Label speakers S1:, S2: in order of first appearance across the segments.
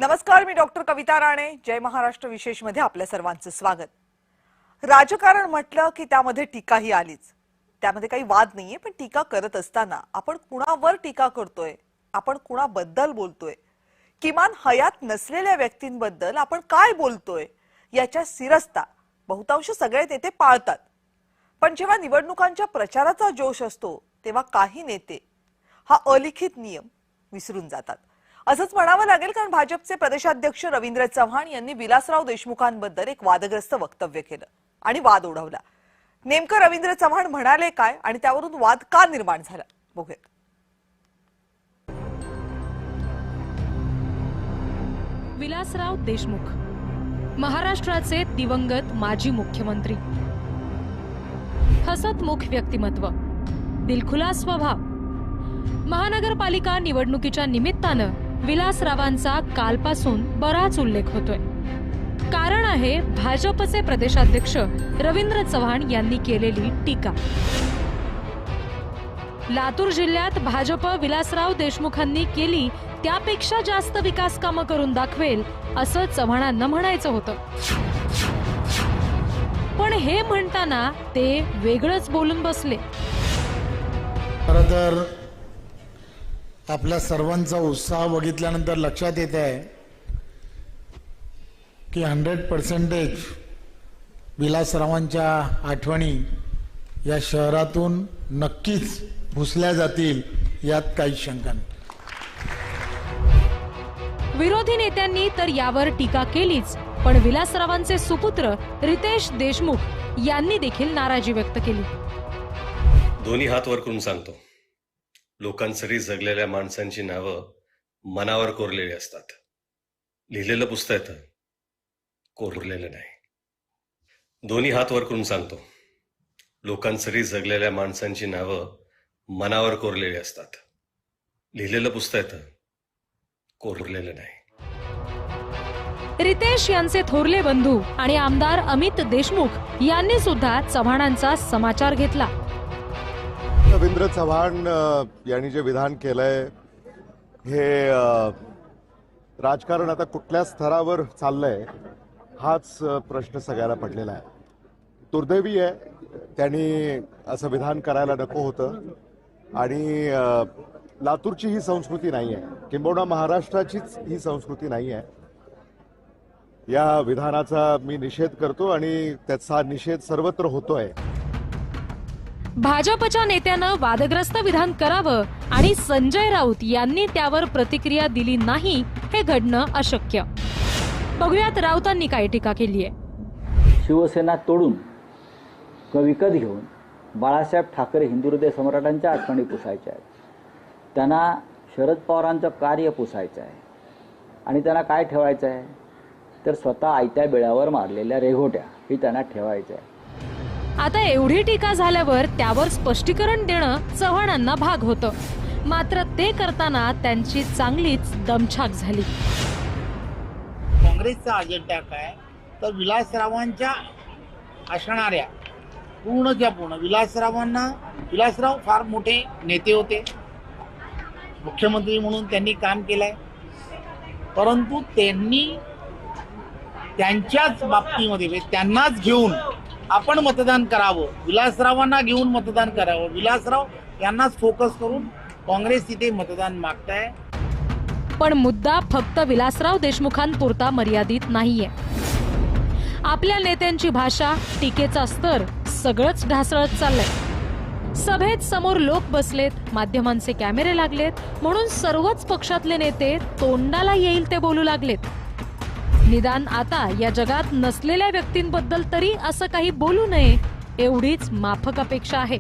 S1: नमस्कार, मी डॉक्टर कविता राणे. जय महाराष्ट्र विशेष मध्ये आपल्या सर्वांचं स्वागत. राजकारण म्हटलं की त्यामध्ये टीकाही आलीच. त्यामध्ये काही वाद नाहीये, पण टीका करत असताना आपण कुणावर टीका करतोय, आपण कुणाबद्दल बोलतोय, किमान हयात नसलेल्या व्यक्तींबद्दल आपण काय बोलतोय याच्या सिरस्ता बहुतांश सगळे नेते पाळतात. पण जेव्हा निवडणुकांच्या प्रचाराचा जोश असतो तेव्हा काही नेते हा अलिखित नियम विसरून जातात. असंच म्हणावं लागेल, कारण भाजपचे प्रदेशाध्यक्ष रवींद्र चव्हाण यांनी विलासराव देशमुखांबद्दल एक वादग्रस्त वक्तव्य केलं आणि वाद ओढवला. नेमकं रवींद्र चव्हाण म्हणाले काय आणि त्यावरून वाद का निर्माण झाला, बघूयात.
S2: विलासराव देशमुख महाराष्ट्राचे दिवंगत माजी मुख्यमंत्री. हसतमुख व्यक्तिमत्व, दिलखुलास स्वभाव. महानगरपालिका निवडणुकीच्या निमित्तानं विलासरावांचा कालपासून बराच उल्लेख होतोय. कारण आहे भाजपचे प्रदेशाध्यक्ष रवींद्र चव्हाण यांनी केलेली टीका. लातूर जिल्ह्यात भाजप विलासराव देशमुखांनी केली त्यापेक्षा जास्त विकास कामं करून दाखवेल असं चव्हाणांना म्हणायचं होतं. पण हे म्हणताना ते वेगळंच बोलून बसले.
S3: खरं तर आपल्या सर्वांचा उत्साह बघितल्यानंतर लक्षात येत आहे की 100% विलासरावांच्या आठवणी या शहरातून नक्कीच पुसल्या जातील, यात काही शंका नाही.
S2: विरोधी नेत्यांनी तर यावर टीका केलीच, पण विलासरावांचे सुपुत्र रितेश देशमुख यांनी देखील नाराजी व्यक्त केली.
S4: दोन्ही हात वर करून सांगतो, लोकांसाठी जगलेल्या माणसांची नावं मनावर कोरलेली असतात. लिहिलेलं पुसता येतं, कोरलेलं नाही. दोन्ही हात वर करून सांगतो, लोकांसाठी जगलेल्या माणसांची नावं मनावर कोरलेली असतात. लिहिलेलं पुसता येतं, कोरलेलं नाही.
S2: रितेश यांचे थोरले बंधू आणि आमदार अमित देशमुख यांनी सुद्धा चव्हाणांचा समाचार घेतला.
S5: रवींद्र चव्हाण यांनी जे विधान केलंय हे राजकारण आता कुठल्या स्तरावर चाललंय हाच प्रश्न सगळ्याला पडलेला आहे. दुर्दैवी आहे, त्यांनी असं विधान करायला नको होतं. आणि लातूरची ही संस्कृती नाही आहे, किंबहुना महाराष्ट्राचीच ही संस्कृती नाही आहे. या विधानाचा मी निषेध करतो आणि त्याचा निषेध सर्वत्र होतोय.
S2: भाजपच्या नेत्यानं वादग्रस्त विधान करावं आणि संजय राऊत यांनी त्यावर प्रतिक्रिया दिली नाही, हे घडणं अशक्य. बघूयात राऊतांनी काय टीका केली आहे.
S6: शिवसेना तोडून विकत घेऊन बाळासाहेब ठाकरे हिंदुहृदय सम्राटांच्या आठवणी पुसायच्या आहेत. त्यांना शरद पवारांचं कार्य पुसायचं आहे. आणि त्यांना काय ठेवायचं आहे तर स्वतः आयत्या बेळावर मारलेल्या रेघोट्या ही त्यांना ठेवायचं आहे.
S2: आता एवढी टीका झाल्यावर त्यावर स्पष्टीकरण देणं चव्हाणांना भाग होतं. मात्र ते करताना त्यांची चांगलीच दमछाक झाली.
S7: काँग्रेसचा अजेंडा काय तर विलासरावांच्या असणाऱ्या पूर्ण विलासराव फार मोठे नेते होते, मुख्यमंत्री म्हणून त्यांनी काम केलंय. परंतु त्यांनी त्यांच्याच बाबतीमध्ये त्यांनाच घेऊन आपण मतदान करावं, विलासरावांना घेऊन मतदान करावं, विलासराव यांनाच फोकस करून काँग्रेस तिथे मतदान मागताय.
S2: पण मुद्दा फक्त विलासराव देशमुखांपुरता मर्यादित नाहीये. आपल्या नेत्यांची भाषा, टीकेचा स्तर सगळंच ढासळत चाललंय. सभेत समोर लोक बसलेत, माध्यमांचे कॅमेरे लागलेत म्हणून सर्वच पक्षातले नेते तोंडाला येईल ते बोलू लागलेत. निदान आता या जगात नसलेल्या व्यक्तींबद्दल तरी असं काही बोलू नये, एवढीच माफक अपेक्षा आहे.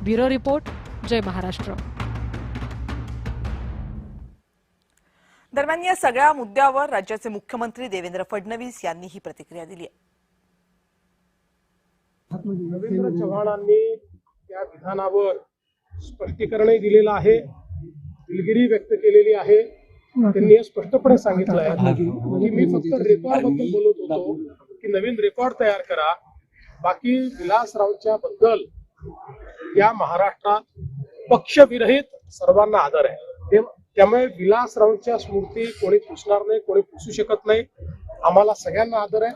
S2: ब्युरो रिपोर्ट, जय महाराष्ट्र.
S1: दरम्यान या सगळ्या मुद्द्यावर राज्याचे मुख्यमंत्री देवेंद्र फडणवीस यांनी ही प्रतिक्रिया दिली आहे.
S8: रवींद्र चव्हाणांनी त्या विधानावर स्पष्टीकरणही दिलेलं आहे, दिलगिरी व्यक्त केलेली आहे. त्यांनी स्पष्टपणे सांगितलं आहे की मी फक्त रेकॉर्ड बद्दल बोलत होतो की नवीन रेकॉर्ड तयार करा, बाकी विलासरावच्या बद्दल या महाराष्ट्रात पक्षविरहित सर्वांना आदर आहे. त्यामुळे विलासरावांच्या स्मृती कोणी पुसणार नाही, कोणी पुसू शकत नाही. आम्हाला सगळ्यांना आदर आहे.